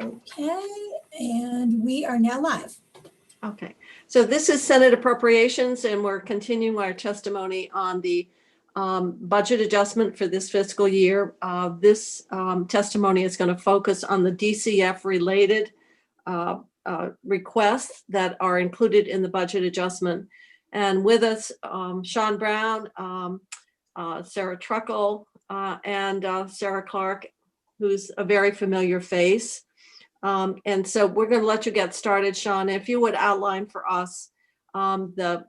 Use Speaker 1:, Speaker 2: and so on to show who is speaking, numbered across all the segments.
Speaker 1: Okay, and we are now live.
Speaker 2: Okay, so this is Senate Appropriations, and we're continuing our testimony on the budget adjustment for this fiscal year. This testimony is going to focus on the DCF related requests that are included in the budget adjustment. And with us, Sean Brown, Sarah Truckle, and Sarah Clark, who's a very familiar face. And so we're going to let you get started, Sean. If you would outline for us the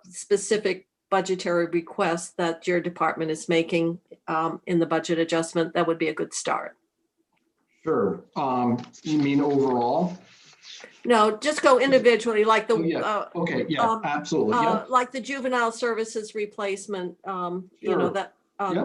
Speaker 2: specific budgetary requests that your department is making in the budget adjustment, that would be a good start.
Speaker 3: Sure. You mean overall?
Speaker 2: No, just go individually, like the
Speaker 3: okay, yeah, absolutely.
Speaker 2: Like the juvenile services replacement,
Speaker 3: Sure.
Speaker 2: you know, that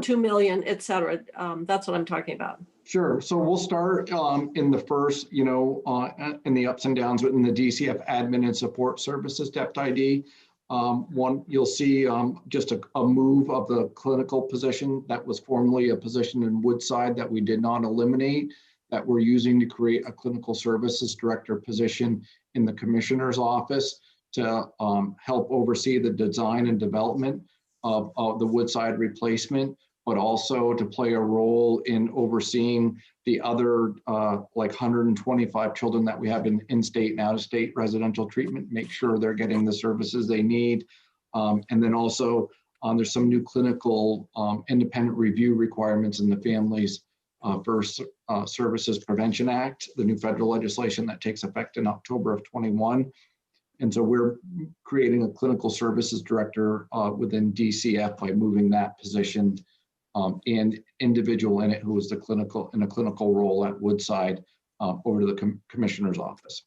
Speaker 2: 2 million, et cetera. That's what I'm talking about.
Speaker 3: Sure. So we'll start in the first, in the ups and downs within the DCF admin and support services DEPT ID. One, you'll see just a move of the clinical position that was formerly a position in Woodside that we did not eliminate, that we're using to create a clinical services director position in the commissioner's office to help oversee the design and development of the Woodside replacement, but also to play a role in overseeing the other like 125 children that we have in in-state and out-of-state residential treatment, make sure they're getting the services they need. And then also there's some new clinical independent review requirements in the Families First Services Prevention Act, the new federal legislation that takes effect in October of 21. And so we're creating a clinical services director within DCF by moving that position and individual in it who is in a clinical role at Woodside over to the commissioner's office.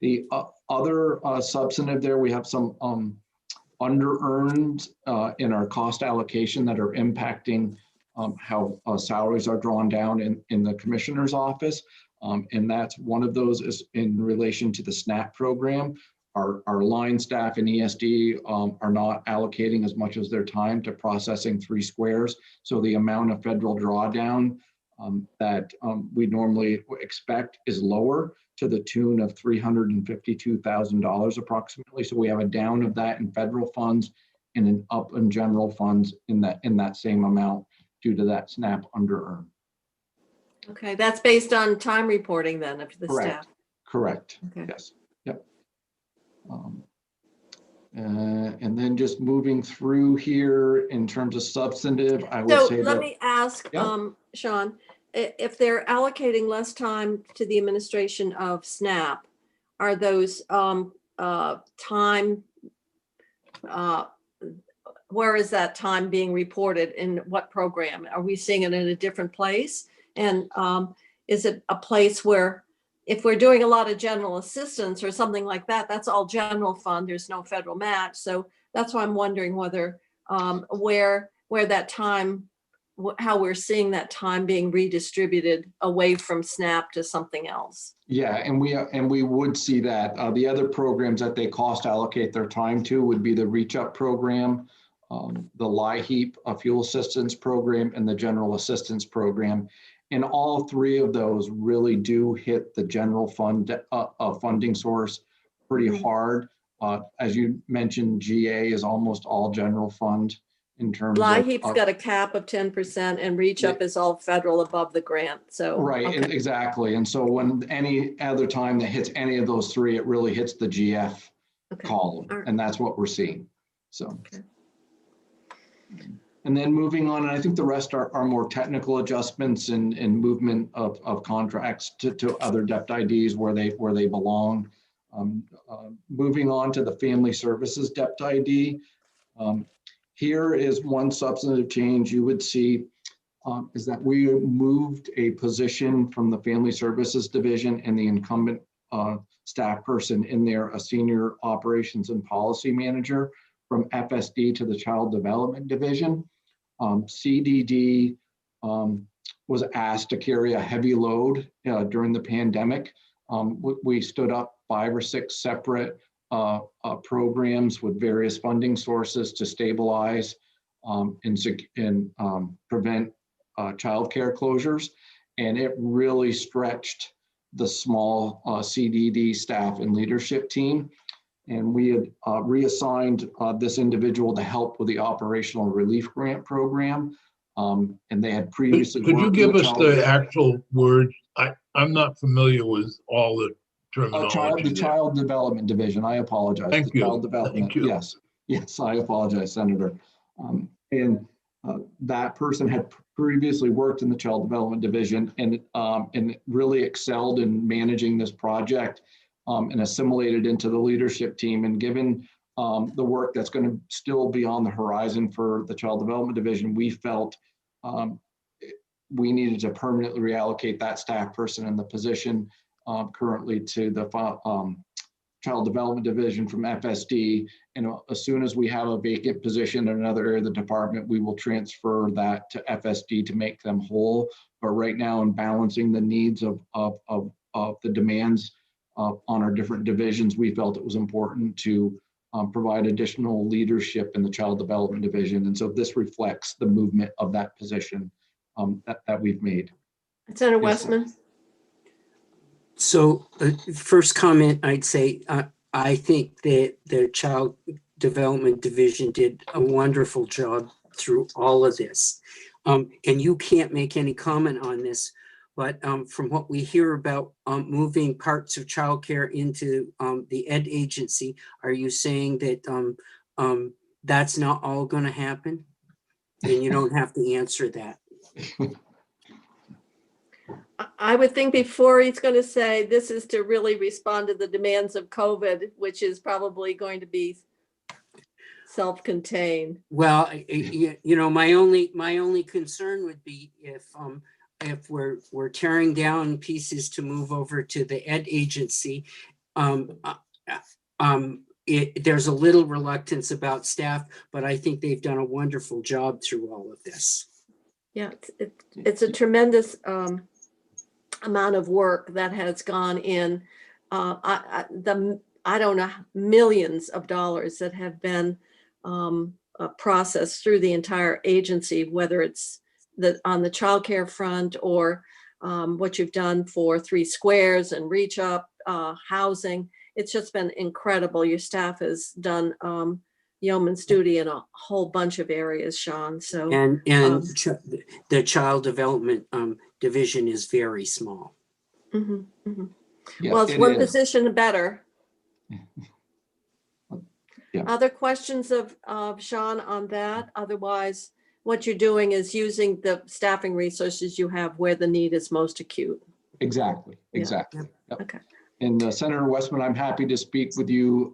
Speaker 3: The other substantive there, we have some under-earned in our cost allocation that are impacting how salaries are drawn down in the commissioner's office. And that's one of those is in relation to the SNAP program. Our line staff and ESD are not allocating as much as their time to processing 3 squares. So the amount of federal drawdown that we normally expect is lower, to the tune of $352,000 approximately. So we have a down of that in federal funds and an up in general funds in that same amount due to that SNAP under earn.
Speaker 2: Okay, that's based on time reporting then of the staff.
Speaker 3: Correct.
Speaker 2: Okay.
Speaker 3: Yes. Yep. And then just moving through here in terms of substantive, I would say
Speaker 2: let me ask, Sean, if they're allocating less time to the administration of SNAP, are those time, where is that time being reported, in what program? Are we seeing it in a different place? And is it a place where, if we're doing a lot of general assistance or something like that, that's all general fund, there's no federal match. So that's why I'm wondering whether where that time, how we're seeing that time being redistributed away from SNAP to something else.
Speaker 3: Yeah, and we would see that. The other programs that they cost allocate their time to would be the Reach Up program, the LIHEAP fuel assistance program, and the general assistance program. And all 3 of those really do hit the general fund funding source pretty hard. As you mentioned, GA is almost all general fund in terms
Speaker 2: LIHEAP's got a cap of 10% and Reach Up is all federal above the grant. So
Speaker 3: right, okay. Exactly. And so when any other time that hits any of those 3, it really hits the GF column, and that's what we're seeing. So. And then moving on, and I think the rest are more technical adjustments and movement of contracts to other DEPT IDs where they belong. Moving on to the Family Services DEPT ID. Here is one substantive change you would see is that we moved a position from the Family Services Division and the incumbent staff person in there, a Senior Operations and Policy Manager, from FSD to the Child Development Division. CDD was asked to carry a heavy load during the pandemic. We stood up 5 or 6 separate programs with various funding sources to stabilize and prevent childcare closures. and it really stretched the small CDD staff and leadership team. And we had reassigned this individual to help with the operational relief grant program. And they had previously
Speaker 4: Could you
Speaker 3: worked in
Speaker 4: give us the
Speaker 3: child-
Speaker 4: actual words? I'm not familiar with all the
Speaker 3: the
Speaker 4: terminology there.
Speaker 3: Child Development Division. I apologize.
Speaker 4: Thank
Speaker 3: The
Speaker 4: you.
Speaker 3: Child Development.
Speaker 4: Thank you.
Speaker 3: Yes, I apologize, Senator. And that person had previously worked in the Child Development Division and really excelled in managing this project and assimilated into the leadership team. And given the work that's going to still be on the horizon for the Child Development Division, we felt we needed to permanently reallocate that staff person in the position currently to the Child Development Division from FSD. And as soon as we have a vacant position in another area of the department, we will transfer that to FSD to make them whole. But right now, in balancing the needs of the demands on our different divisions, we felt it was important to provide additional leadership in the Child Development Division. And so this reflects the movement of that position that we've made.
Speaker 2: Senator
Speaker 3: Yes,
Speaker 2: Westman?
Speaker 5: So first comment, I'd say, I think that the Child Development Division did a wonderful job through all of this. And you can't make any comment on this, but from what we hear about moving parts of childcare into the ed agency, are you saying that that's not all going to happen? And you don't have to answer that.
Speaker 2: I would think before he's going to say this is to really respond to the demands of COVID, which is probably going to be self-contained.
Speaker 5: Well, my only concern would be if we're tearing down pieces to move over to the ed agency, there's a little reluctance about staff, but I think they've done a wonderful job through all of this.
Speaker 2: Yeah, it's a tremendous amount of work that has gone in. I don't know, millions of dollars that have been processed through the entire agency, whether it's on the childcare front or what you've done for 3 Squares and Reach Up, housing. It's just been incredible. Your staff has done yeoman's duty in a whole bunch of areas, Sean. So
Speaker 5: And the Child Development Division is very small.
Speaker 2: mhm, mhm.
Speaker 3: Yeah,
Speaker 2: Well, it's
Speaker 3: it
Speaker 2: one
Speaker 3: is.
Speaker 2: position better.
Speaker 3: Yeah.
Speaker 2: Other questions of Sean on that? Otherwise, what you're doing is using the staffing resources you have where the need is most acute.
Speaker 3: Exactly.
Speaker 2: Yeah.
Speaker 3: Yep.
Speaker 2: Okay.
Speaker 3: And Senator Westman, I'm happy to speak with you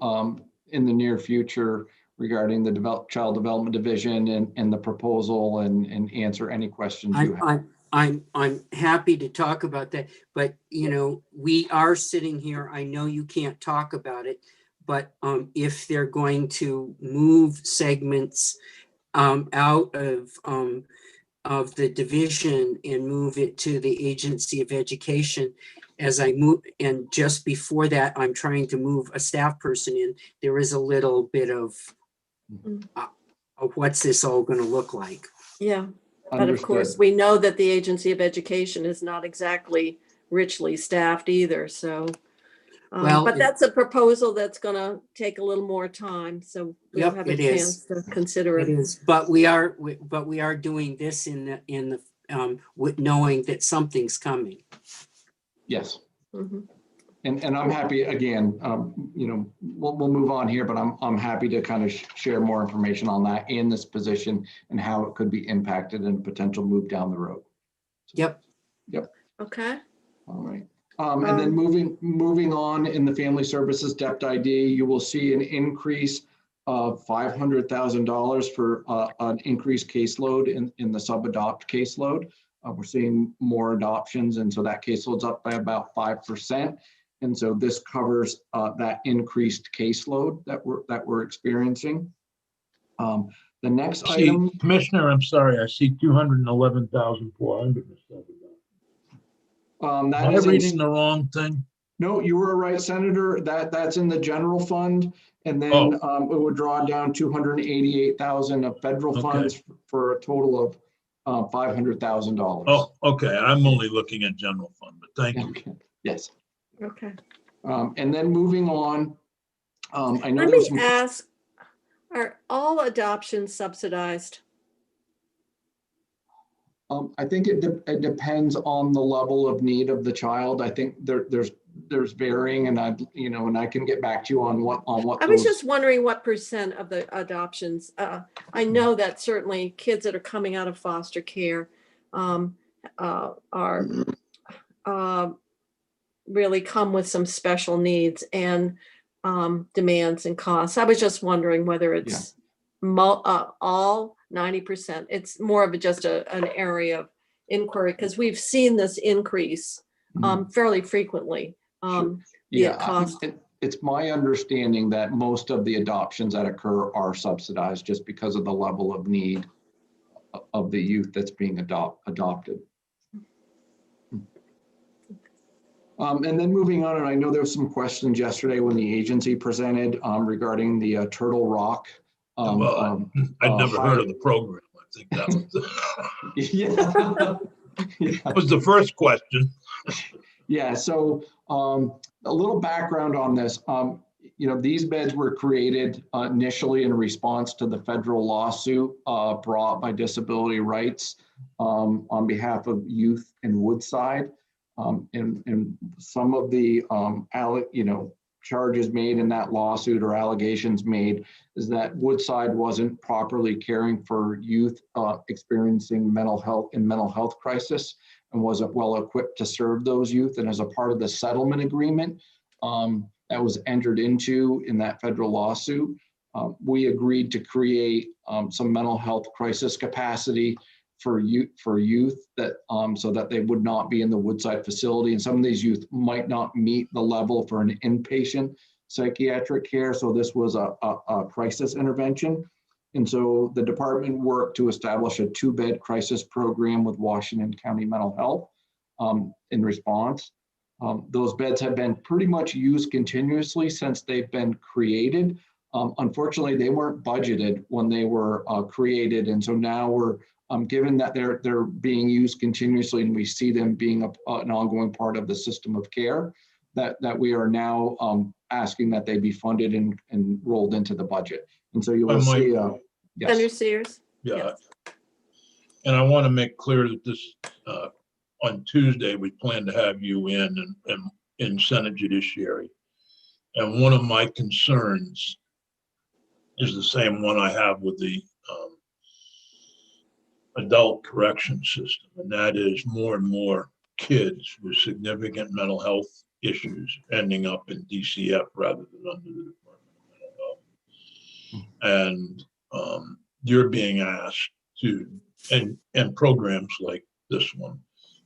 Speaker 3: in the near future regarding the Child Development Division and the proposal and answer any questions you have.
Speaker 5: I'm happy to talk about that, but we are sitting here. I know you can't talk about it, but if they're going to move segments out of the division and move it to the Agency of Education, as I move, and just before that, I'm trying to move a staff person in, there is a little bit of what's this all going to look like?
Speaker 2: Yeah. But of course, we know that the Agency of Education is not exactly richly staffed either. So, but that's a proposal that's going to take a little more time. So we'll have a chance to consider it.
Speaker 5: It is, but we are doing this in the with knowing that something's coming.
Speaker 3: Yes.
Speaker 2: Mm-hmm.
Speaker 3: And I'm happy, again, we'll move on here, but I'm happy to kind of share more information on that and this position and how it could be impacted and potential move down the road.
Speaker 5: Yep.
Speaker 2: Okay.
Speaker 3: All right. And then moving on in the Family Services DEPT ID, you will see an increase of $500,000 for an increased caseload in the sub-adopt caseload. We're seeing more adoptions, and so that caseload's up by about 5%. And so this covers that increased caseload that we're experiencing. The next item,
Speaker 4: Commissioner, I'm sorry, I see 211,400. Am I reading the wrong thing?
Speaker 3: No, you were right, Senator. That's in the general fund, and then it would draw down 288,000 of federal funds for a total of $500,000.
Speaker 4: Oh, okay. I'm only looking at general fund, but thank you.
Speaker 3: Okay. Yes.
Speaker 2: Okay.
Speaker 3: And then moving on, I know
Speaker 2: Let
Speaker 3: there was
Speaker 2: me
Speaker 3: some.
Speaker 2: ask, are all adoptions subsidized?
Speaker 3: I think it depends on the level of need of the child. I think there's varying, and I can get back to you on what
Speaker 2: I was
Speaker 3: those.
Speaker 2: just wondering what percent of the adoptions, I know that certainly kids that are coming out of foster care are really come with some special needs and demands and costs. I was just wondering whether it's all 90%. It's more of just an area of inquiry because we've seen this increase fairly frequently.
Speaker 3: Yeah,
Speaker 2: Cost.
Speaker 3: it's my understanding that most of the adoptions that occur are subsidized just because of the level of need of the youth that's being adopted. And then moving on, and I know there were some questions yesterday when the agency presented regarding the Turtle Rock.
Speaker 4: Well, I'd never heard of the program. I think that was that was the first question.
Speaker 3: Yeah, so a little background on this. These beds were created initially in response to the federal lawsuit brought by Disability Rights on behalf of youth in Woodside. And some of the charges made in that lawsuit or allegations made is that Woodside wasn't properly caring for youth experiencing mental health crisis and wasn't well equipped to serve those youth. And as a part of the settlement agreement that was entered into in that federal lawsuit, we agreed to create some mental health crisis capacity for youth that so that they would not be in the Woodside facility. And some of these youth might not meet the level for an inpatient psychiatric care. So this was a crisis intervention. And so the department worked to establish a 2-bed crisis program with Washington County Mental Health in response. Those beds have been pretty much used continuously since they've been created. Unfortunately, they weren't budgeted when they were created. And so now we're given that they're being used continuously and we see them being an ongoing part of the system of care, that we are now asking that they be funded and rolled into the budget. And so you will see, yes.
Speaker 2: Senator Sears?
Speaker 4: Yeah.
Speaker 2: Yes.
Speaker 4: And I want to make clear that this, on Tuesday, we plan to have you in Senate Judiciary. And one of my concerns is the same one I have with the adult correction system, and that is more and more kids with significant mental health issues ending up in DCF rather than under the Department of Mental Health. And you're being asked to, and programs like this one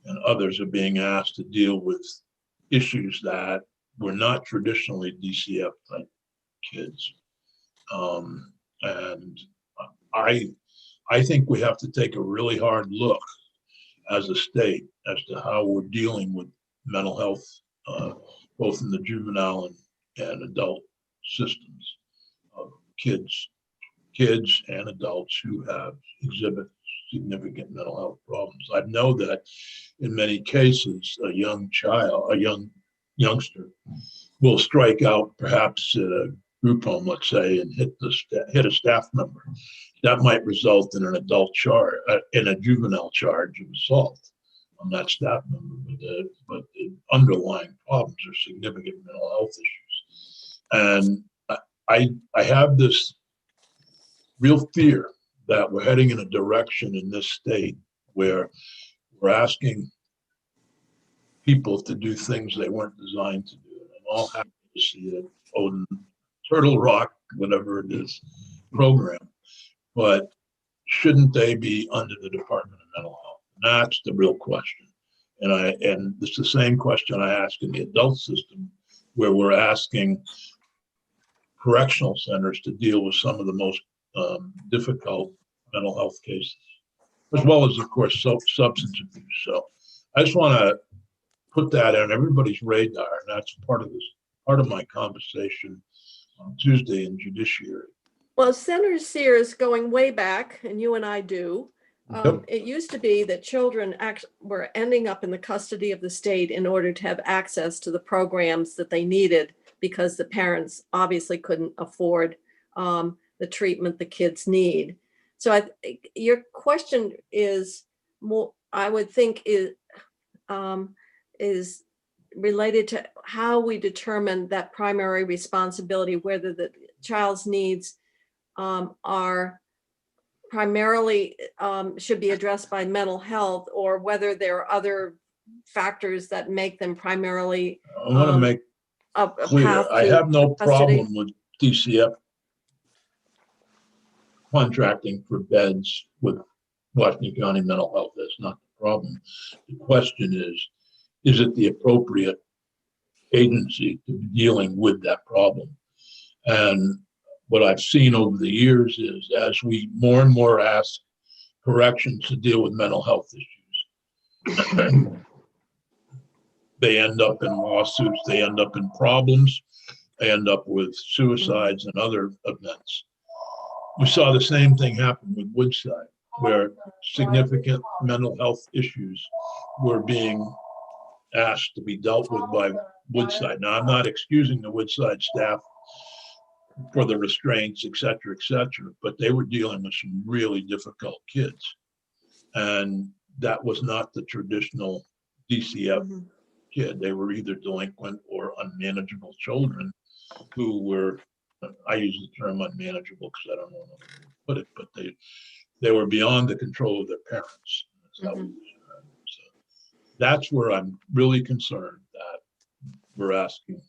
Speaker 4: and others are being asked to deal with issues that were not traditionally DCF type kids. And I think we have to take a really hard look as a state as to how we're dealing with mental health, both in the juvenile and adult systems of kids and adults who exhibit significant mental health problems. I know that in many cases, a youngster will strike out perhaps at a group home, let's say, and hit a staff member. That might result in an adult charge, in a juvenile charge of assault on that staff member. But the underlying problems are significant mental health issues. And I have this real fear that we're heading in a direction in this state where we're asking people to do things they weren't designed to do. And I'm all happy to see it. Odin, Turtle Rock, whatever it is, program. But shouldn't they be under the Department of Mental Health? And that's the real question. And it's the same question I ask in the adult system, where we're asking correctional centers to deal with some of the most difficult mental health cases, as well as, of course, substance abuse. So I just want to put that on everybody's radar, and that's part of my conversation on Tuesday in Judiciary.
Speaker 2: Well, Senator Sears, going way back, and you and I do, It used to be that children were ending up in the custody of the state in order to have access to the programs that they needed because the parents obviously couldn't afford the treatment the kids need. So your question is more, I would think, is related to how we determine that primary responsibility, whether the child's needs are primarily should be addressed by mental health, or whether there are other factors that make them primarily
Speaker 4: I want to make
Speaker 2: a
Speaker 4: clear,
Speaker 2: path
Speaker 4: I
Speaker 2: to
Speaker 4: have no
Speaker 2: custody.
Speaker 4: problem with DCF contracting for beds with Washington County Mental Health. That's not the problem. The question is it the appropriate agency to be dealing with that problem? And what I've seen over the years is as we more and more ask corrections to deal with mental health issues, they end up in lawsuits, they end up in problems, they end up with suicides and other events. We saw the same thing happen with Woodside, where significant mental health issues were being asked to be dealt with by Woodside. Now, I'm not excusing the Woodside staff for the restraints, et cetera, but they were dealing with some really difficult kids. And that was not the traditional DCF kid. They were either delinquent or unmanageable children who were, I use the term unmanageable because I don't know how to put it, but they were beyond the control of their parents. That's how we describe it. So that's where I'm really concerned that we're asking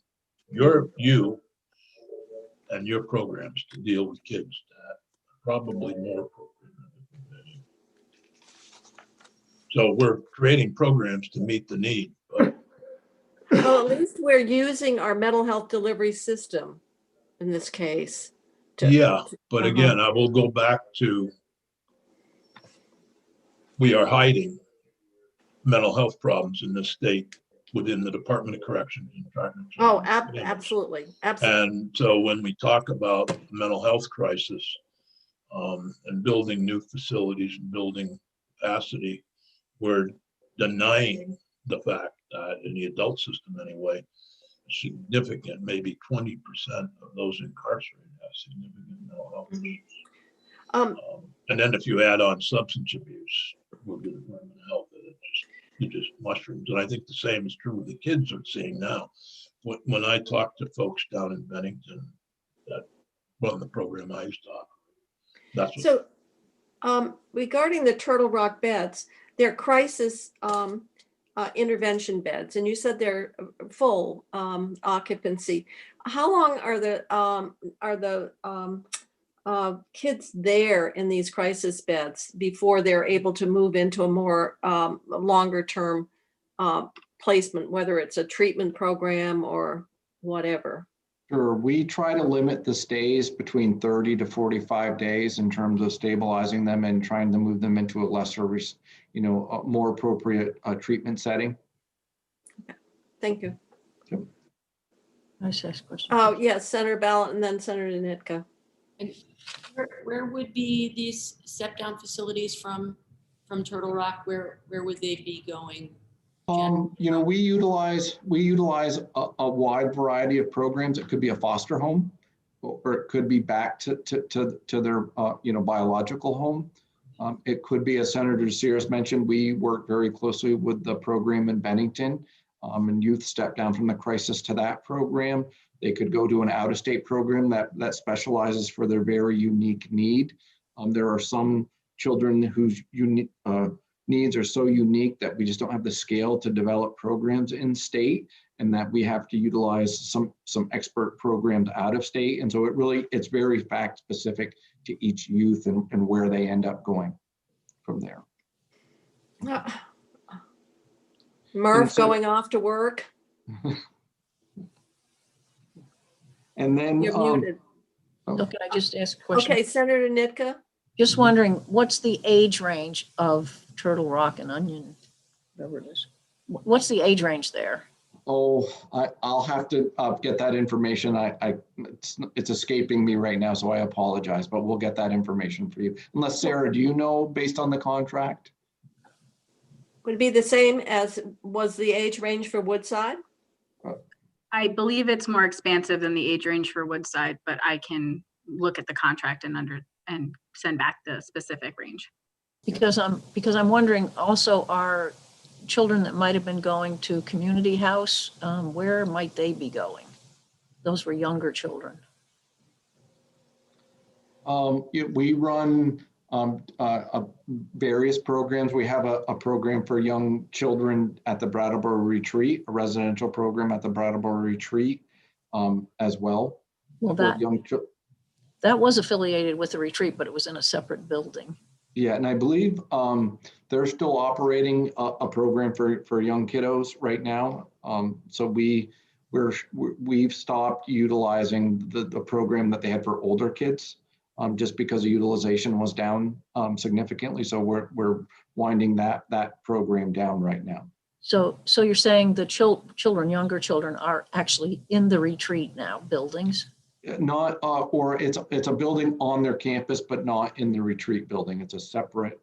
Speaker 4: you and your programs to deal with kids that are probably more appropriate. So we're creating programs to meet the need. But
Speaker 2: Well, at least we're using our mental health delivery system in this case.
Speaker 4: But again, I will go back to, we are hiding mental health problems in this state within the Department of Corrections.
Speaker 2: Absolutely.
Speaker 4: And so when we talk about the mental health crisis and building new facilities and building capacity, we're denying the fact that in the adult system anyway, significant, maybe 20% of those incarcerated have significant mental health issues. And then if you add on substance abuse with the Department of Health, it just mushrooms. And I think the same is true with the kids we're seeing now. When I talk to folks down in Bennington that run the program I used to operate, that's what.
Speaker 2: So regarding the Turtle Rock beds, they're crisis intervention beds, and you said they're full occupancy. How long are the kids there in these crisis beds before they're able to move into a more longer term placement, whether it's a treatment program or whatever?
Speaker 3: Sure. We try to limit the stays between 30 to 45 days in terms of stabilizing them and trying to move them into a lesser, a more appropriate treatment setting.
Speaker 2: Okay. Thank you.
Speaker 3: Yep.
Speaker 6: Nice question.
Speaker 2: Oh, yes, Senator Ballot and then Senator Nitka.
Speaker 7: And where would be these step down facilities from Turtle Rock? Where would they be going?
Speaker 3: We utilize a wide variety of programs. It could be a foster home, or it could be back to their biological home. It could be, as Senator Sears mentioned, we work very closely with the program in Bennington, and youth step down from the crisis to that program. They could go to an out-of-state program that specializes for their very unique need. There are some children whose needs are so unique that we just don't have the scale to develop programs in state, and that we have to utilize some expert programs out of state. And so it's very fact specific to each youth and where they end up going from there.
Speaker 2: Murph going off to work.
Speaker 3: And then
Speaker 2: You're muted.
Speaker 6: So can I just ask a question?
Speaker 2: Okay, Senator Nitka.
Speaker 6: Just wondering, what's the age range of Turtle Rock and Onion, whatever it is? What's the age range there?
Speaker 3: Oh, I'll have to get that information. It's escaping me right now, so I apologize, but we'll get that information for you. Unless Sarah, do you know based on the contract?
Speaker 2: Would it be the same as was the age range for Woodside?
Speaker 8: I believe it's more expansive than the age range for Woodside, but I can look at the contract and send back the specific range.
Speaker 6: Because I'm wondering also, are children that might have been going to community house, where might they be going? Those were younger children.
Speaker 3: We run various programs. We have a program for young children at the Brattleboro Retreat, a residential program at the Brattleboro Retreat as well.
Speaker 6: Well,
Speaker 3: for young
Speaker 6: that was affiliated with the retreat, but it was in a separate building.
Speaker 3: Yeah, and I believe they're still operating a program for young kiddos right now. So we've stopped utilizing the program that they had for older kids just because the utilization was down significantly. So we're winding that program down right now.
Speaker 6: So you're saying the children, younger children, are actually in the retreat now, buildings?
Speaker 3: Not, or it's a building on their campus, but not in the retreat building. It's a separate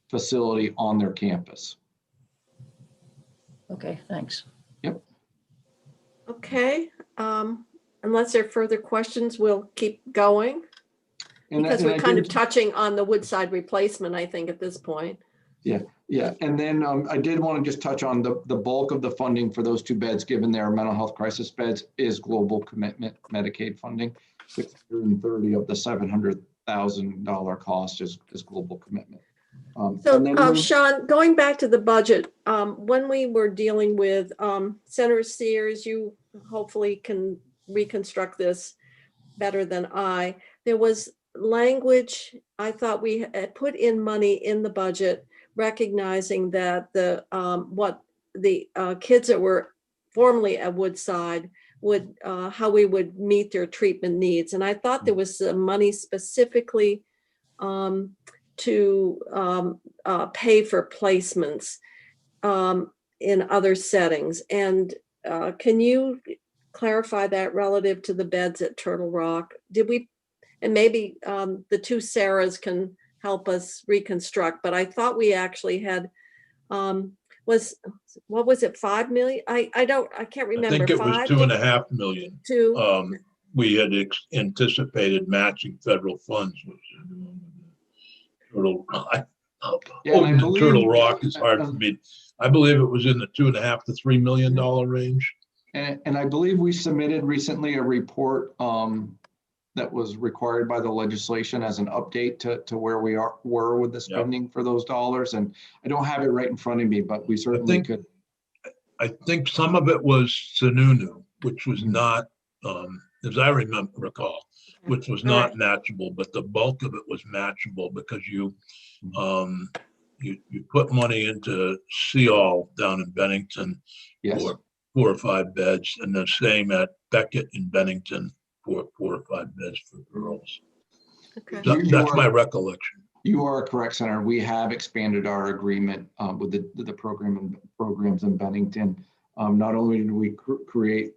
Speaker 3: facility on their campus.
Speaker 6: Okay, thanks.
Speaker 3: Yep.
Speaker 2: Okay, unless there are further questions, we'll keep going. Because we're kind of touching on the Woodside replacement, I think, at this point.
Speaker 3: Yeah, and then I did want to just touch on the bulk of the funding for those 2 beds, given their mental health crisis beds, is global commitment Medicaid funding. 630 of the $700,000 cost is global commitment.
Speaker 2: So Sean, going back to the budget, when we were dealing with Senator Sears, you hopefully can reconstruct this better than I. There was language, I thought we had put in money in the budget, recognizing that the kids that were formerly at Woodside would how we would meet their treatment needs. And I thought there was some money specifically to pay for placements in other settings. And can you clarify that relative to the beds at Turtle Rock? Did we, and maybe the 2 Sarahs can help us reconstruct, but I thought we actually had, what was it, 5 million? I can't remember.
Speaker 4: I think it was 2.5 million.
Speaker 2: Two.
Speaker 4: We had anticipated matching federal funds. Turtle Rock is hard for me. I believe it was in the $2.5 to $3 million range.
Speaker 3: And I believe we submitted recently a report that was required by the legislation as an update to where we were with the spending for those dollars. And I don't have it right in front of me, but we certainly could.
Speaker 4: I think some of it was Sununu, which was not, as I recall, which was not matchable, but the bulk of it was matchable because you put money into Seall down in Bennington for 4 or 5 beds, and the same at Beckett in Bennington for 4 or 5 beds for girls.
Speaker 2: Okay.
Speaker 4: That's my recollection.
Speaker 3: You are correct, Senator. We have expanded our agreement with the programs in Bennington. Not only did we create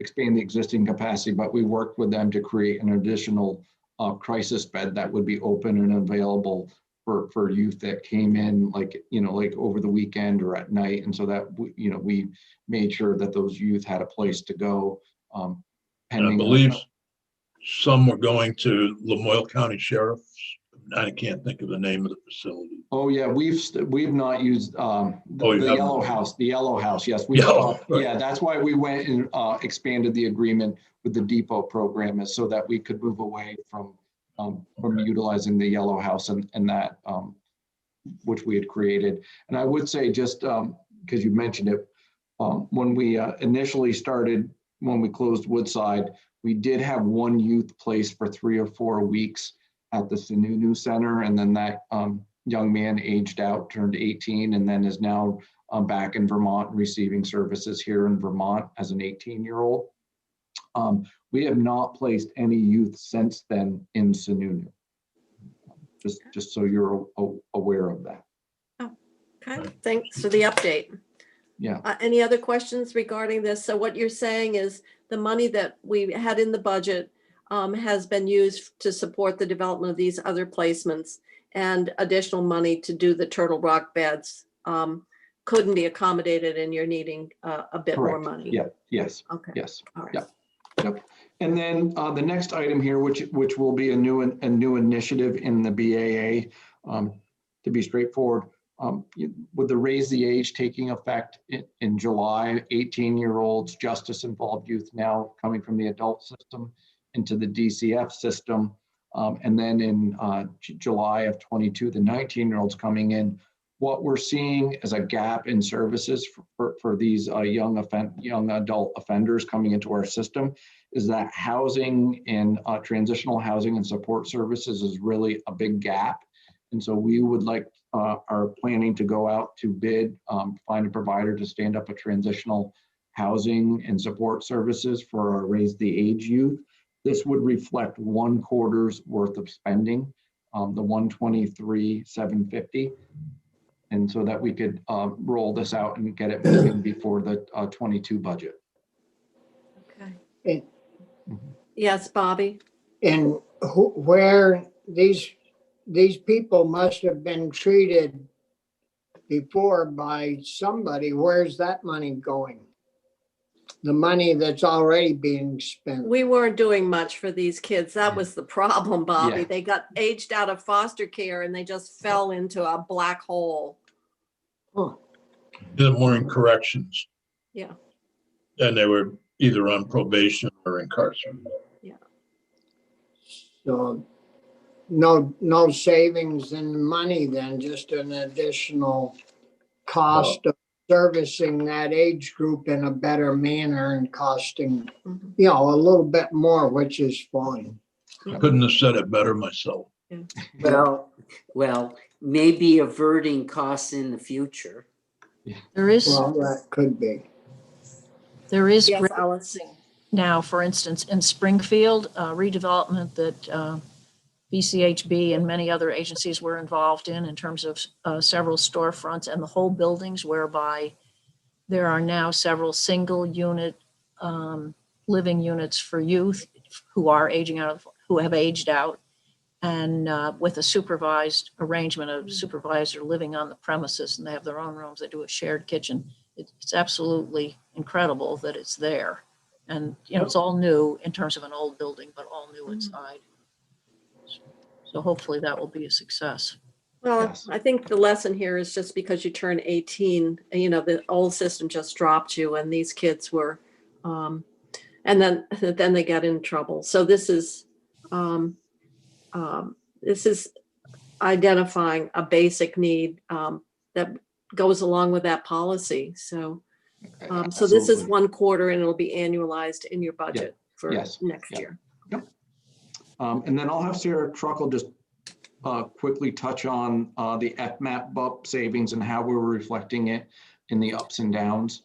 Speaker 3: expand the existing capacity, but we worked with them to create an additional crisis bed that would be open and available for youth that came in like over the weekend or at night. And so that, we made sure that those youth had a place to go.
Speaker 4: I believe some were going to Lamoille County Sheriff's. I can't think of the name of the facility.
Speaker 3: Oh yeah, we've not used the Yellow House. The Yellow House, yes, we stopped. Right. Yeah, that's why we went and expanded the agreement with the Depot program, is so that we could move away from utilizing the Yellow House and that which we had created. And I would say, just because you mentioned it, when we initially started, when we closed Woodside, we did have 1 youth placed for 3 or 4 weeks at the Sununu Center, and then that young man aged out, turned 18, and then is now back in Vermont receiving services here in Vermont as an 18-year-old. We have not placed any youth since then in Sununu. Just so you're aware of that.
Speaker 2: Oh, okay, thanks for the update.
Speaker 3: Yeah.
Speaker 2: Any other questions regarding this? So what you're saying is the money that we had in the budget has been used to support the development of these other placements, and additional money to do the Turtle Rock beds couldn't be accommodated, and you're needing a bit more
Speaker 3: Correct.
Speaker 2: money.
Speaker 3: Yeah. Yes.
Speaker 2: Okay.
Speaker 3: Yes.
Speaker 2: All right.
Speaker 3: Yeah. Yep. And then the next item here, which will be a new initiative in the BAA, to be straightforward, with the raise the age taking effect in July, 18-year-olds, justice-involved youth now coming from the adult system into the DCF system, and then in July of 22, the 19-year-olds coming in. What we're seeing as a gap in services for these young adult offenders coming into our system is that housing and transitional housing and support services is really a big gap. And so we would like, are planning to go out to bid, find a provider to stand up a transitional housing and support services for our Raise the Age youth. This would reflect 1 quarter's worth of spending, the 123,750. And so that we could roll this out and get it moving before the 22 budget.
Speaker 2: Okay.
Speaker 9: And,
Speaker 2: Yes, Bobby.
Speaker 9: and where these people must have been treated before by somebody, where's that money going? The money that's already being spent.
Speaker 2: We weren't doing much for these kids. That was the problem, Bobby.
Speaker 3: Yeah.
Speaker 2: They got aged out of foster care and they just fell into a black hole.
Speaker 9: Huh.
Speaker 4: They're more in corrections.
Speaker 2: Yeah.
Speaker 4: And they were either on probation or incarcerated.
Speaker 9: So no savings in money then, just an additional cost of servicing that age group in a better manner and costing,
Speaker 2: Mhm.
Speaker 9: a little bit more, which is fine.
Speaker 4: I couldn't have said it better myself.
Speaker 5: Well, maybe averting costs in the future.
Speaker 6: There is,
Speaker 9: Well, that could be.
Speaker 6: there is
Speaker 2: Yes,
Speaker 6: great
Speaker 2: Alice.
Speaker 6: now, for instance, in Springfield, redevelopment that BCHB and many other agencies were involved in terms of several storefronts and the whole buildings, whereby there are now several single unit living units for youth who are who have aged out, and with a supervised arrangement of supervisor living on the premises, and they have their own rooms. They do a shared kitchen. It's absolutely incredible that it's there. And, it's all new in terms of an old building, but all new inside. So hopefully that will be a success.
Speaker 2: Well,
Speaker 3: Yes.
Speaker 2: I think the lesson here is just because you turn 18, the old system just dropped you, and these kids were, and then they got in trouble. So this is identifying a basic need that goes along with that policy. So this is
Speaker 3: Absolutely.
Speaker 2: 1 quarter, and it'll be annualized in your budget for
Speaker 3: Yes.
Speaker 2: next
Speaker 3: Yeah.
Speaker 2: year.
Speaker 3: And then I'll have Sarah Truckle just quickly touch on the FMAP BUP savings and how we're reflecting it in the ups and downs.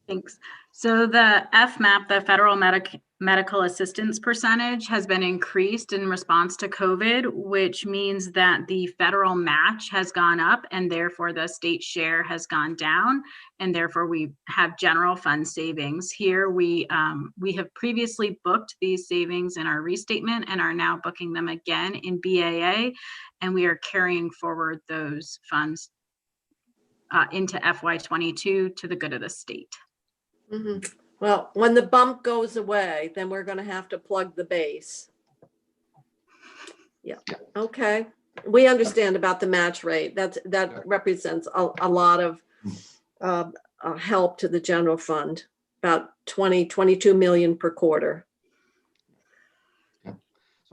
Speaker 8: Thanks. So the FMAP, the Federal Medical Assistance Percentage, has been increased in response to COVID, which means that the federal match has gone up and therefore the state share has gone down, and therefore we have general fund savings. Here we have previously booked these savings in our restatement and are now booking them again in BAA, and we are carrying forward those funds into FY22 to the good of the state.
Speaker 2: Mhm. Well, when the bump goes away, then we're going to have to plug the base. Yeah. Okay. We understand about the match rate. That represents a lot of help to the general fund, about 22 million per quarter.
Speaker 3: So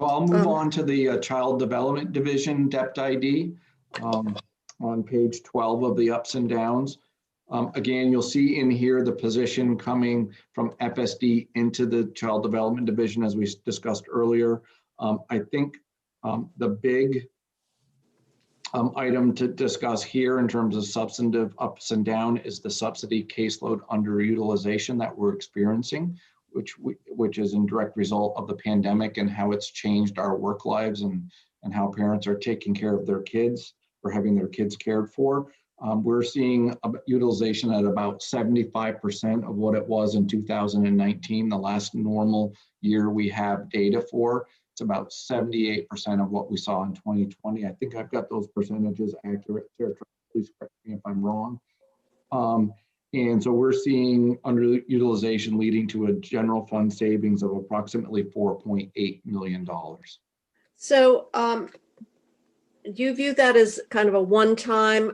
Speaker 3: I'll move on to the Child Development Division DEPT ID on page 12 of the ups and downs. Again, you'll see in here the position coming from FSD into the Child Development Division, as we discussed earlier. I think the big item to discuss here in terms of substantive ups and down is the subsidy caseload underutilization that we're experiencing, which is in direct result of the pandemic and how it's changed our work lives and how parents are taking care of their kids or having their kids cared for. We're seeing utilization at about 75% of what it was in 2019, the last normal year we have data for. It's about 78% of what we saw in 2020. I think I've got those percentages accurate. Sarah, please correct me if I'm wrong. And so we're seeing underutilization leading to a general fund savings of approximately $4.8 million.
Speaker 2: So do you view that as kind of a one-time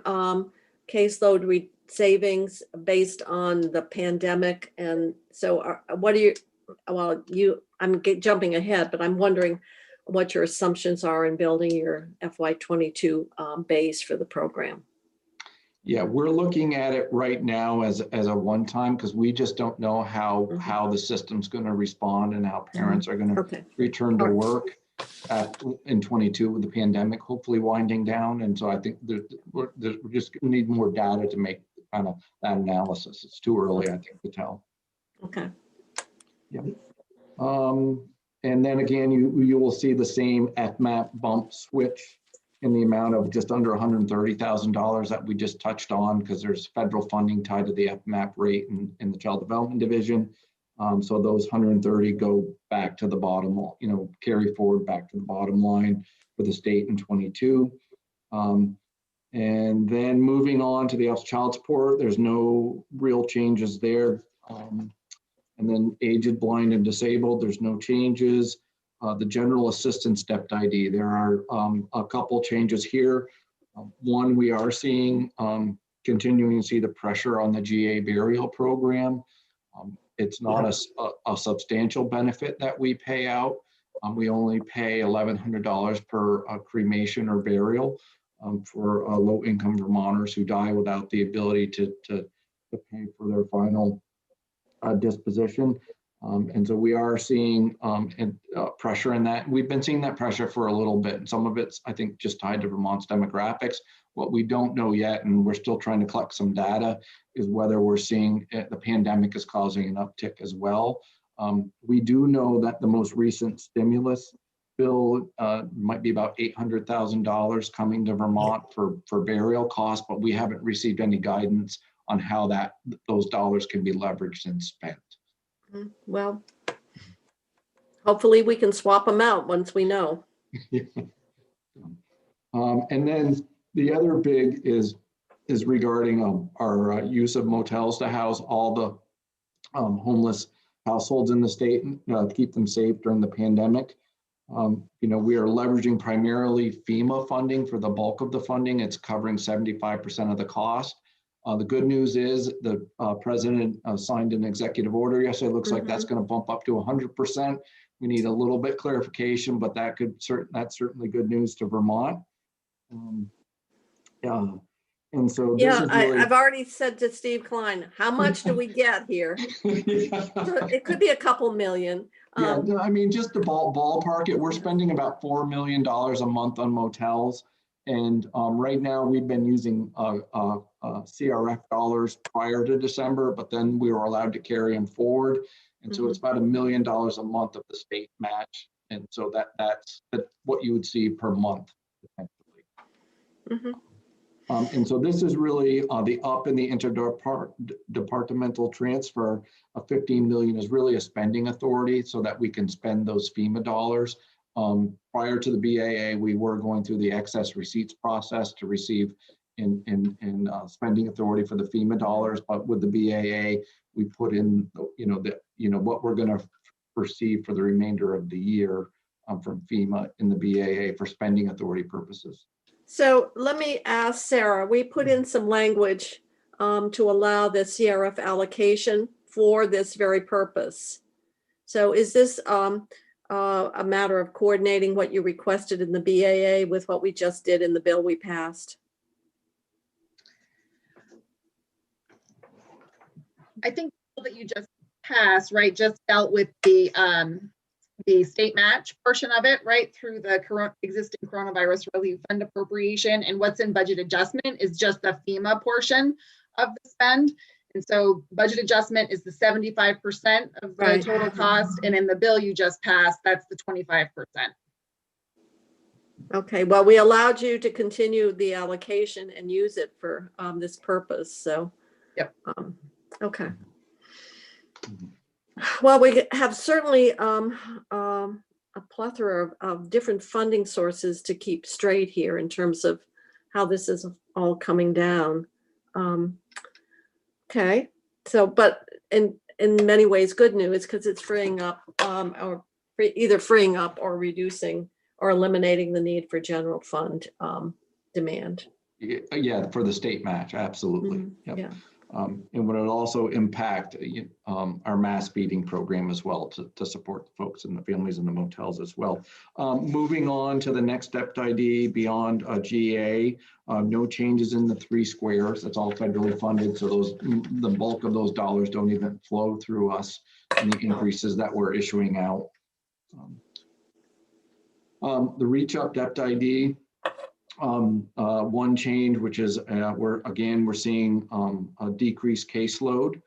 Speaker 2: caseload savings based on the pandemic? And so what are you, well, I'm jumping ahead, but I'm wondering what your assumptions are in building your FY22 base for the program.
Speaker 3: Yeah, we're looking at it right now as a one-time because we just don't know how the system's going to respond and how parents are going to return to work in 22 with the pandemic hopefully winding down. And so I think we're just going to need more data to make kind of that analysis. It's too early, I think, to tell.
Speaker 2: Okay.
Speaker 3: Yeah. And then again, you will see the same FMAP bump switch in the amount of just under $130,000 that we just touched on, because there's federal funding tied to the FMAP rate in the Child Development Division. So those 130 go back to the bottom, carry forward back to the bottom line for the state in 22. And then moving on to the Office of Child Support, there's no real changes there. And then aged, blind, and disabled, there's no changes. The general assistance DEPT ID, there are a couple changes here. One, we are seeing, continuing to see the pressure on the GA burial program. It's not a substantial benefit that we pay out. We only pay $1,100 per cremation or burial for low-income Vermonters who die without the ability to pay for their final disposition. And so we are seeing pressure in that. We've been seeing that pressure for a little bit. And some of it's, I think, just tied to Vermont's demographics. What we don't know yet, and we're still trying to collect some data, is whether we're seeing the pandemic is causing an uptick as well. We do know that the most recent stimulus bill might be about $800,000 coming to Vermont for burial costs, but we haven't received any guidance on how those dollars can be leveraged and spent.
Speaker 2: Well, hopefully we can swap them out once we know.
Speaker 3: And then the other big is regarding our use of motels to house all the homeless households in the state, to keep them safe during the pandemic. We are leveraging primarily FEMA funding for the bulk of the funding. It's covering 75% of the cost. The good news is the president signed an executive order yesterday. It looks like that's going to bump up to 100%. We need a little bit clarification, but that's certainly good news to Vermont. And so this is really...
Speaker 2: I've already said to Steve Klein, how much do we get here? It could be a couple million.
Speaker 3: I mean, just the ballpark it. We're spending about $4 million a month on motels. And right now we've been using CRF dollars prior to December, but then we were allowed to carry them forward. And so it's about $1 million a month of the state match. And so that's what you would see per month, potentially. And so this is really the up in the interdepartmental transfer of $15 million is really a spending authority so that we can spend those FEMA dollars. Prior to the BAA, we were going through the excess receipts process to receive in spending authority for the FEMA dollars, but with the BAA, we put in what we're going to receive for the remainder of the year from FEMA in the BAA for spending authority purposes.
Speaker 2: So let me ask Sarah, we put in some language to allow the CRF allocation for this very purpose. So is this a matter of coordinating what you requested in the BAA with what we just did in the bill we passed?
Speaker 10: I think the bill that you just passed, right, just dealt with the state match portion of it, right, through the existing coronavirus relief fund appropriation. And what's in budget adjustment is just the FEMA portion of the spend. And so budget adjustment is the 75% of the total cost. And in the bill you just passed, that's the 25%.
Speaker 2: Okay, well, we allowed you to continue the allocation and use it for this purpose, so.
Speaker 10: Yep.
Speaker 2: Okay. Well, we have certainly a plethora of different funding sources to keep straight here in terms of how this is all coming down. Okay, so, but in many ways, good news, because it's freeing up or either freeing up or reducing or eliminating the need for general fund demand.
Speaker 3: Yeah, for the state match, absolutely. Yep.
Speaker 2: Yeah.
Speaker 3: And would it also impact our mass feeding program as well to support the folks and the families in the motels as well. Moving on to the next step ID beyond GA, no changes in the 3 squares. That's all federally funded. So the bulk of those dollars don't even flow through us in the increases that we're issuing out. The Reach Up Depth ID, one change, which is we're seeing a decreased caseload.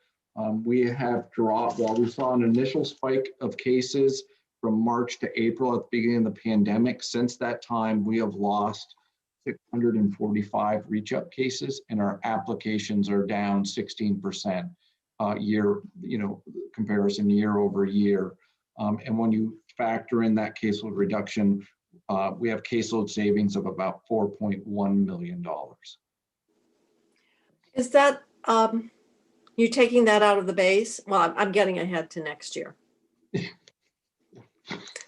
Speaker 3: We have dropped, while we saw an initial spike of cases from March to April at the beginning of the pandemic. Since that time, we have lost 645 reach up cases, and our applications are down 16% comparison year over year. And when you factor in that caseload reduction, we have caseload savings of about $4.1 million.
Speaker 2: Is that, you taking that out of the base? Well, I'm getting ahead to next year.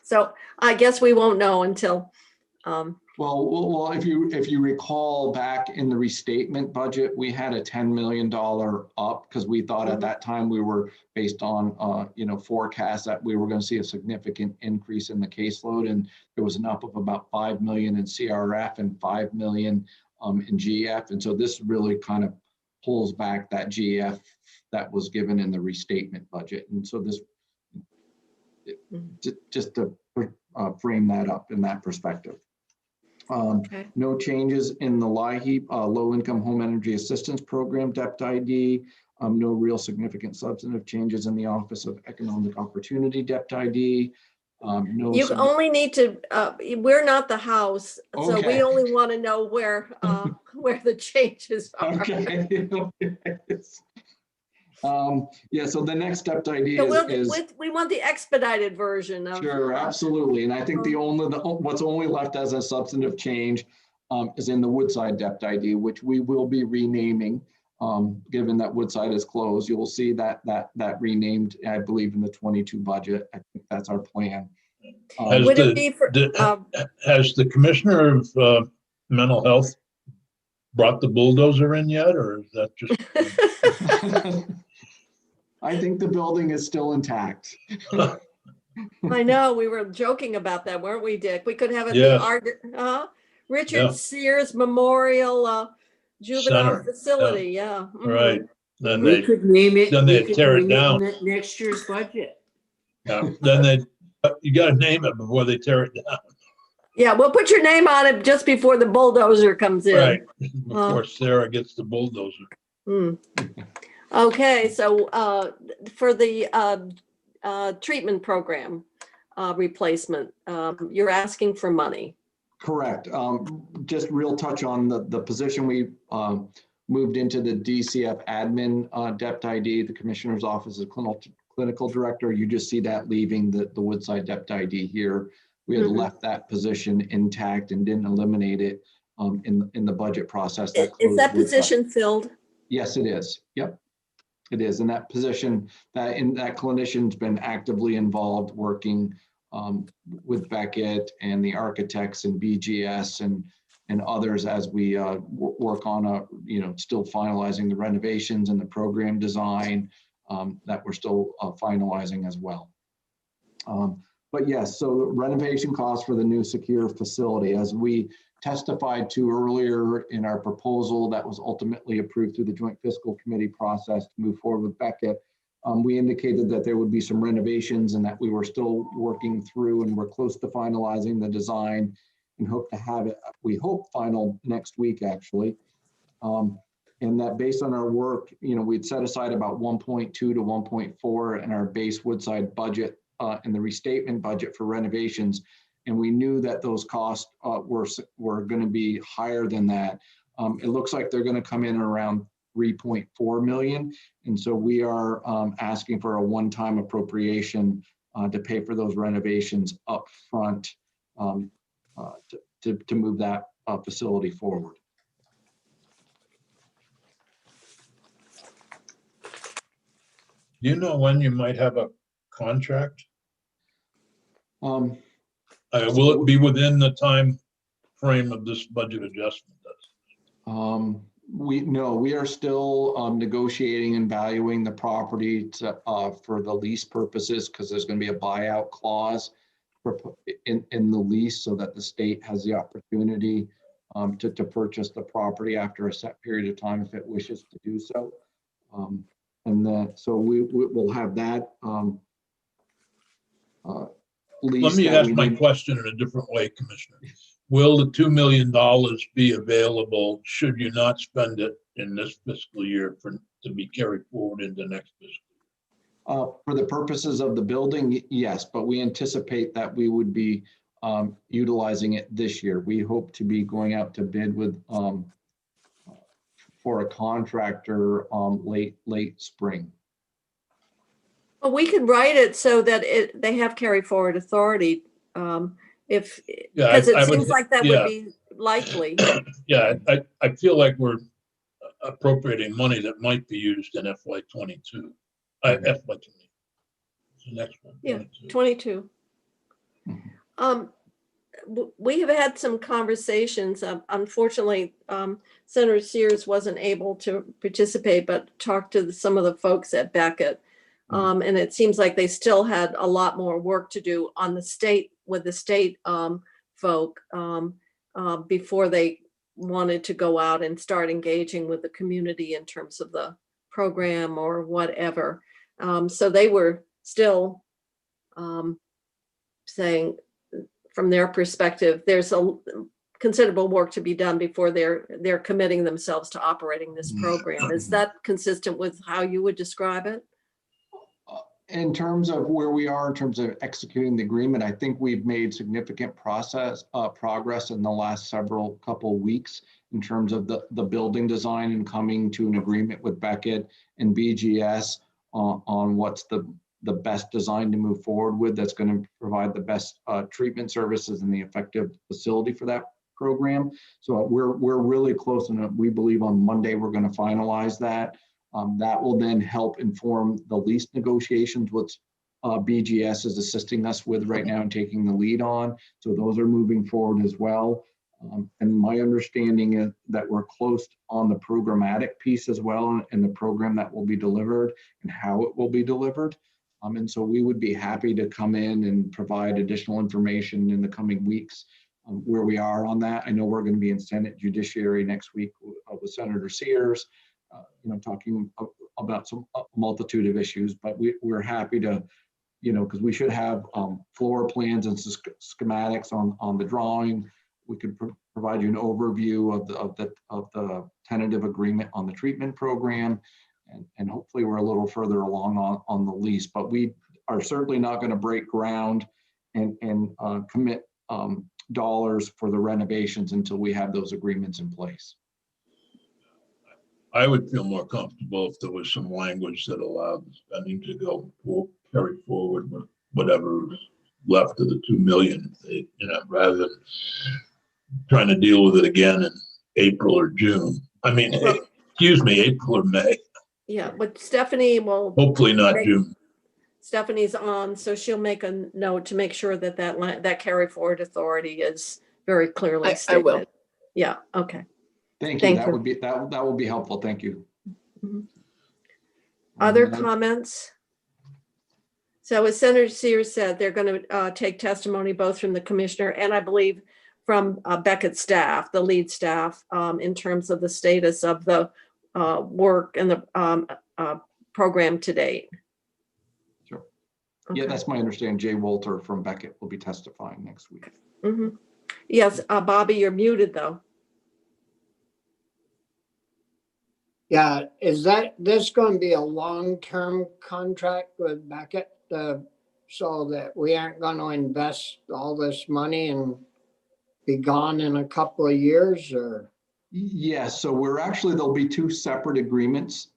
Speaker 2: So I guess we won't know until.
Speaker 3: Well, if you recall back in the restatement budget, we had a $10 million up because we thought at that time we were based on forecasts that we were going to see a significant increase in the caseload, and there was an up of about 5 million in CRF and 5 million in GF, and so this really kind of pulls back that GF that was given in the restatement budget, and so this just to frame that up in that perspective.
Speaker 2: Okay.
Speaker 3: No changes in the LIHEAP, Low Income Home Energy Assistance Program, DEPT ID. No real significant substantive changes in the Office of Economic Opportunity, DEPT ID.
Speaker 2: You only need to, we're not the House, so
Speaker 3: Okay.
Speaker 2: we only want to know where the changes are.
Speaker 3: Okay. Yeah, so the next step idea
Speaker 2: So
Speaker 3: is
Speaker 2: we want the expedited version of.
Speaker 3: sure, absolutely. And I think what's only left as a substantive change is in the Woodside Depth ID, which we will be renaming. Given that Woodside is closed, you will see that renamed, I believe, in the 22 budget. I think that's our plan.
Speaker 2: Would it be for?
Speaker 4: Has the Commissioner of Mental Health brought the bulldozer in yet, or is that just?
Speaker 3: I think the building is still intact.
Speaker 2: I know, we were joking about that, weren't we, Dick? We could have it the Richard Sears Memorial Juvenile
Speaker 4: Center.
Speaker 2: Facility, yeah.
Speaker 4: Right. Then
Speaker 5: We could name it.
Speaker 4: then
Speaker 5: we
Speaker 4: they
Speaker 5: could
Speaker 4: tear it
Speaker 5: name
Speaker 4: down.
Speaker 5: in next year's budget.
Speaker 4: Yeah. Then you got to name it before they tear it down.
Speaker 2: Yeah, we'll put your name on it just before the bulldozer comes in.
Speaker 4: Right. Before Sarah gets the bulldozer.
Speaker 2: Okay, so for the treatment program replacement, you're asking for money.
Speaker 3: Correct. Just real touch on the position we moved into the DCF admin depth ID, the Commissioner's Office of Clinical Director. You just see that leaving the Woodside depth ID here. We had left that position intact and didn't eliminate it in the budget process.
Speaker 2: Is that position filled?
Speaker 3: Yes, it is. Yep, it is. And that position, that clinician's been actively involved working with Beckett and the architects and BGS and others as we work on still finalizing the renovations and the program design that we're still finalizing as well. But yes, so renovation costs for the new secure facility, as we testified to earlier in our proposal that was ultimately approved through the Joint Fiscal Committee process to move forward with Beckett. We indicated that there would be some renovations and that we were still working through and we're close to finalizing the design and hope to have it, we hope, final next week actually. And that based on our work, we'd set aside about 1.2 to 1.4 in our base Woodside budget in the restatement budget for renovations. and we knew that those costs were going to be higher than that. It looks like they're going to come in around 3.4 million. And so we are asking for a one-time appropriation to pay for those renovations up front to move that facility forward.
Speaker 4: Do you know when you might have a contract? Will it be within the time frame of this budget adjustment?
Speaker 3: We are still negotiating and valuing the property for the lease purposes, because there's going to be a buyout clause in the lease, so that the state has the opportunity to purchase the property after a set period of time if it wishes to do so. So we will have that lease.
Speaker 4: Let me ask my question in a different way, Commissioner. Will the $2 million be available should you not spend it in this fiscal year to be carried forward into next fiscal year?
Speaker 3: For the purposes of the building, yes, but we anticipate that we would be utilizing it this year. We hope to be going out to bid with for a contractor late spring.
Speaker 2: Well, we could write it so that they have carry forward authority. Because it seems like that would be likely.
Speaker 4: Yeah, I feel like we're appropriating money that might be used in FY22. FY20. The next one.
Speaker 2: Yeah, 22. We have had some conversations. Unfortunately, Senator Sears wasn't able to participate, but talked to some of the folks at Beckett. And it seems like they still had a lot more work to do on the state with the state folk before they wanted to go out and start engaging with the community in terms of the program or whatever. So they were still saying, from their perspective, there's a considerable work to be done before they're committing themselves to operating this program. Is that consistent with how you would describe it?
Speaker 3: In terms of where we are in terms of executing the agreement, I think we've made significant progress in the last couple weeks in terms of the building design and coming to an agreement with Beckett and BGS on what's the best design to move forward with, that's going to provide the best treatment services and the effective facility for that program. So we're really close, and we believe on Monday we're going to finalize that. That will then help inform the lease negotiations, which BGS is assisting us with right now and taking the lead on. So those are moving forward as well. And my understanding is that we're close on the programmatic piece as well, and the program that will be delivered and how it will be delivered. And so we would be happy to come in and provide additional information in the coming weeks where we are on that. I know we're going to be in Senate Judiciary next week with Senator Sears, talking about a multitude of issues, but we're happy to, because we should have floor plans and schematics on the drawing. We could provide you an overview of the tentative agreement on the treatment program, and hopefully we're a little further along on the lease. But we are certainly not going to break ground and commit dollars for the renovations until we have those agreements in place.
Speaker 4: I would feel more comfortable if there was some language that allowed the spending to carry forward with whatever is left of the 2 million, rather than trying to deal with it again in April or June. I mean, excuse me, April or May.
Speaker 2: Yeah, but Stephanie will.
Speaker 4: Hopefully not June.
Speaker 2: Stephanie on, so she'll make a note to make sure that carry forward authority is very clearly stated. I will. Yeah. Okay.
Speaker 3: Thank you. That would be helpful. Thank you.
Speaker 2: Mm-hmm. Other comments? So as Senator Sears said, they're going to take testimony both from the commissioner and I believe from Beckett staff, the lead staff, in terms of the status of the work and the program to date.
Speaker 3: Sure. Okay. Yeah, that's my understanding. Jay Walter from Beckett will be testifying next week.
Speaker 2: Mm-hmm. Yes, Bobby, you're muted though.
Speaker 9: Yeah, is this going to be a long-term contract with Beckett, the so that we aren't gonna invest all this money and be gone in a couple of years, or?
Speaker 3: Yes, so there'll be two separate agreements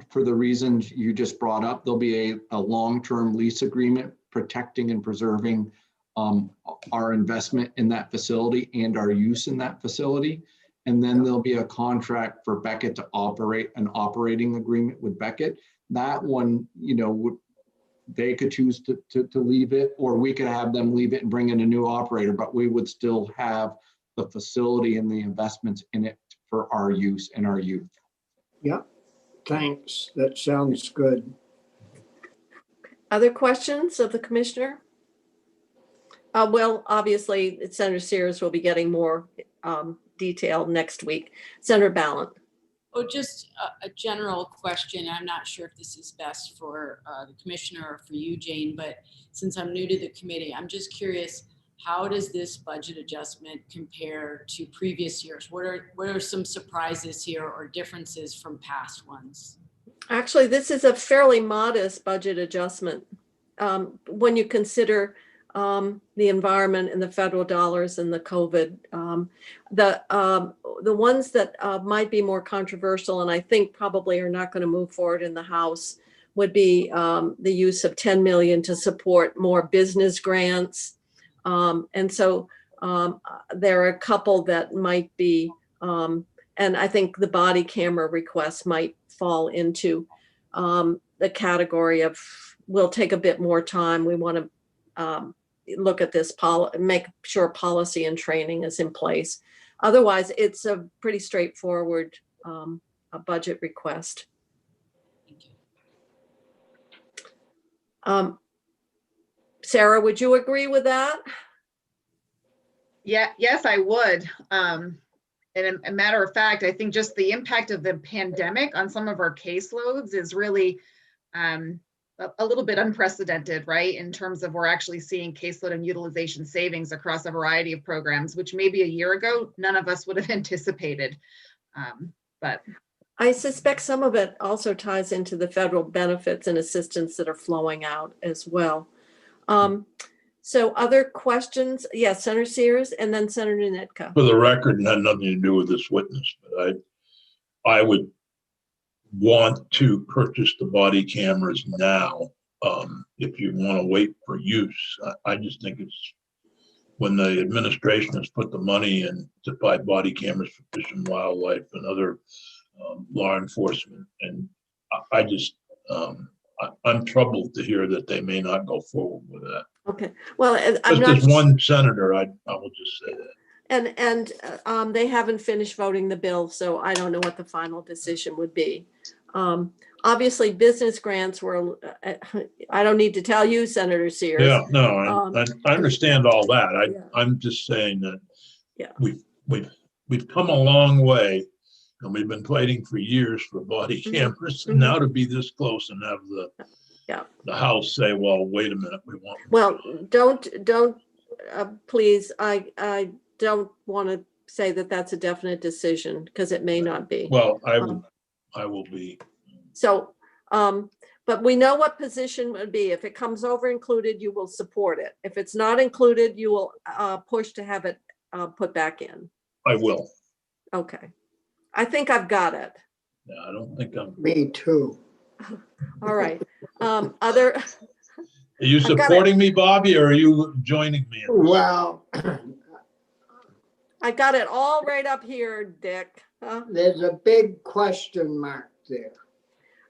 Speaker 3: for the reasons you just brought up. There'll be a long-term lease agreement protecting and preserving our investment in that facility and our use in that facility. And then there'll be a contract for Beckett to operate an operating agreement with Beckett. That one, they could choose to leave it, or we could have them leave it and bring in a new operator, but we would still have the facility and the investments in it for our use and our youth.
Speaker 9: Yep, thanks. That sounds good.
Speaker 2: Other questions of the commissioner? Well, obviously, Senator Sears will be getting more detail next week. Senator Ballant.
Speaker 7: Oh, just a general question. I'm not sure if this is best for the commissioner or for you, Jane, but since I'm new to the committee, I'm just curious, how does this budget adjustment compare to previous years? What are some surprises here or differences from past ones? Actually,
Speaker 2: this is a fairly modest budget adjustment when you consider the environment and the federal dollars and the COVID. The ones that might be more controversial and I think probably are not going to move forward in the House would be the use of $10 million to support more business grants. And so there are a couple that might be, and I think the body camera requests might fall into the category of, we'll take a bit more time. We want to look at this, make sure policy and training is in place. Otherwise, it's a pretty straightforward budget request. Sarah, would you agree with that?
Speaker 10: Yeah, yes, I would. And a matter of fact, I think just the impact of the pandemic on some of our caseloads is really a little bit unprecedented, right? In terms of we're actually seeing caseload and utilization savings across a variety of programs, which maybe a year ago, none of us would have anticipated. But
Speaker 2: I suspect some of it also ties into the federal benefits and assistance that are flowing out as well. So other questions? Yes, Senator Sears and then Senator Nitka.
Speaker 4: For the record, it had nothing to do with this witness, but I would want to purchase the body cameras now. If you want to wait for use, I just think it's when the administration has put the money in to buy body cameras for fish and wildlife and other law enforcement, and I'm troubled to hear that they may not go forward with that.
Speaker 2: Okay, well, I'm
Speaker 4: Just
Speaker 2: not
Speaker 4: as one senator, I will just say that.
Speaker 2: And they haven't finished voting the bill, so I don't know what the final decision would be. Obviously, business grants were, I don't need to tell you, Senator Sears.
Speaker 4: Yeah, no, I understand all that.
Speaker 2: Yeah.
Speaker 4: I'm just saying that
Speaker 2: Yeah.
Speaker 4: we've come a long way, and we've been fighting for years for body cameras, and now to be this close and have the House say, "Well, wait a minute, we want."
Speaker 2: Well, don't please. I don't want to say that that's a definite decision because it may not be.
Speaker 4: Well, I will be.
Speaker 2: So, but we know what position would be. If it comes over included, you will support it. If it's not included, you will push to have it put back in.
Speaker 4: I will.
Speaker 2: Okay. I think I've got it.
Speaker 4: Yeah, I don't think I'm.
Speaker 9: Me too.
Speaker 2: All right. Other.
Speaker 4: Are you supporting me, Bobby, or are you joining me?
Speaker 9: Well,
Speaker 2: I got it all right up here, Dick.
Speaker 9: there's a big question mark there.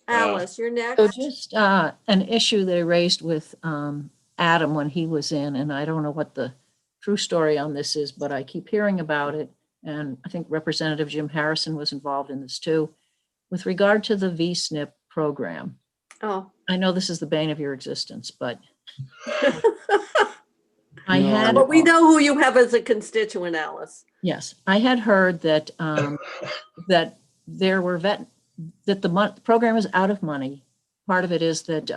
Speaker 2: Alice, you're next.
Speaker 6: So just an issue they raised with Adam when he was in, and I don't know what the true story on this is, but I keep hearing about it. And I think Representative Jim Harrison was involved in this too. With regard to the VSNP program,
Speaker 2: Oh,
Speaker 6: I know this is the bane of your existence, but
Speaker 2: but we know who you have as a constituent, Alice.
Speaker 6: Yes, I had heard that that there were that the program is out of money. Part of it is that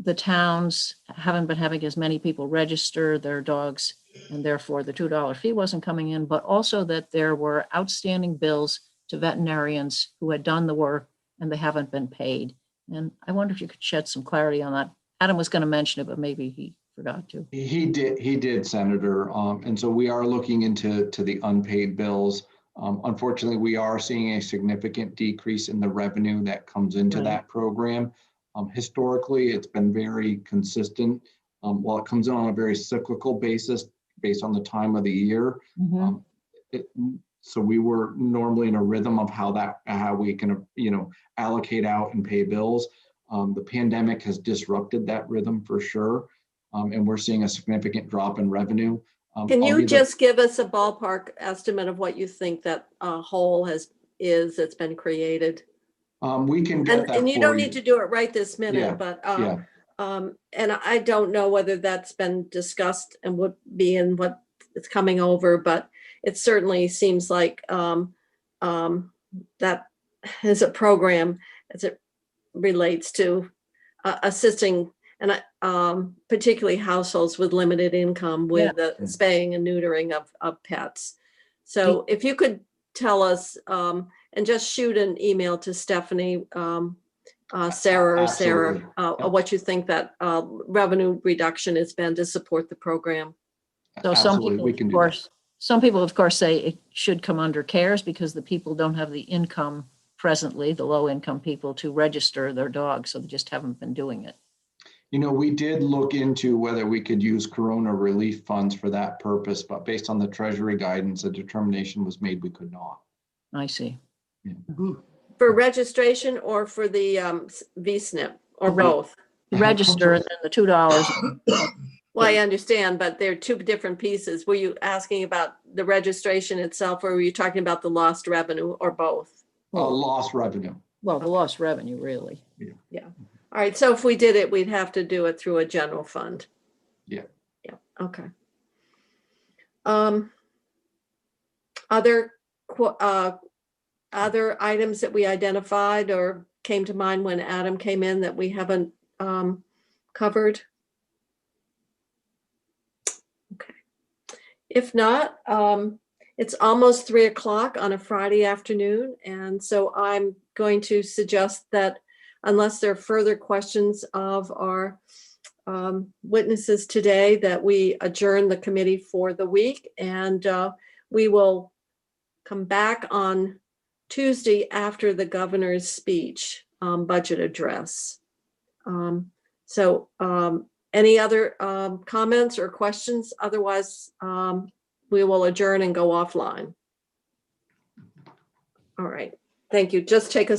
Speaker 6: the towns haven't been having as many people register their dogs, and therefore the $2 fee wasn't coming in, but also that there were outstanding bills to veterinarians who had done the work and they haven't been paid. And I wonder if you could shed some clarity on that Adam was going to mention it, but maybe he forgot to.
Speaker 3: He did, Senator. And so we are looking into the unpaid bills. Unfortunately, we are seeing a significant decrease in the revenue that comes into
Speaker 6: Right.
Speaker 3: that program. Historically, it's been very consistent. While it comes in on a very cyclical basis based on the time of the year.
Speaker 6: Mhm.
Speaker 3: So we were normally in a rhythm of how we can, allocate out and pay bills. The pandemic has disrupted that rhythm for sure. And we're seeing a significant drop in revenue.
Speaker 2: Can
Speaker 3: I'll
Speaker 2: you
Speaker 3: be the-
Speaker 2: just give us a ballpark estimate of what you think that hole that's been created?
Speaker 3: We can get that
Speaker 2: And you
Speaker 3: for
Speaker 2: don't need to do it right this
Speaker 3: Yeah,
Speaker 2: minute, but
Speaker 3: yeah.
Speaker 2: and I don't know whether that's been discussed and would be in what it's coming over, but it certainly seems like that is a program as it relates to assisting and particularly households with limited income with the spaying and neutering of pets. So if you could tell us and just shoot an email to Stephanie, Sarah,
Speaker 3: Absolutely. Yep.
Speaker 2: what you think that revenue reduction has been to support the program.
Speaker 6: So some
Speaker 3: Absolutely,
Speaker 6: people,
Speaker 3: we can
Speaker 6: of
Speaker 3: do that.
Speaker 6: course, some people, of course, say it should come under CARES because the people don't have the income presently, the low income people, to register their dogs. So they just haven't been doing it.
Speaker 3: We did look into whether we could use Corona relief funds for that purpose, but based on the Treasury guidance, a determination was made we could not.
Speaker 6: I see.
Speaker 2: For registration or for the VSNP or
Speaker 6: Right.
Speaker 2: both?
Speaker 6: Register and then the $2.
Speaker 2: Well, I understand, but they're two different pieces. Were you asking about the registration itself, or were you talking about the lost revenue, or both?
Speaker 3: Lost revenue.
Speaker 6: Well, the lost revenue, really.
Speaker 2: Yeah. All right. So if we did it, we'd have to do it through a general fund.
Speaker 3: Yeah.
Speaker 2: Yeah. Okay. Other items that we identified or came to mind when Adam came in that we haven't covered? Okay. If not, it's almost 3:00 on a Friday afternoon. And so I'm going to suggest that unless there are further questions of our witnesses today, that we adjourn the committee for the week. And we will come back on Tuesday after the governor's speech, budget address. Any other comments or questions? Otherwise, we will adjourn and go offline. All right. Thank you. Just take a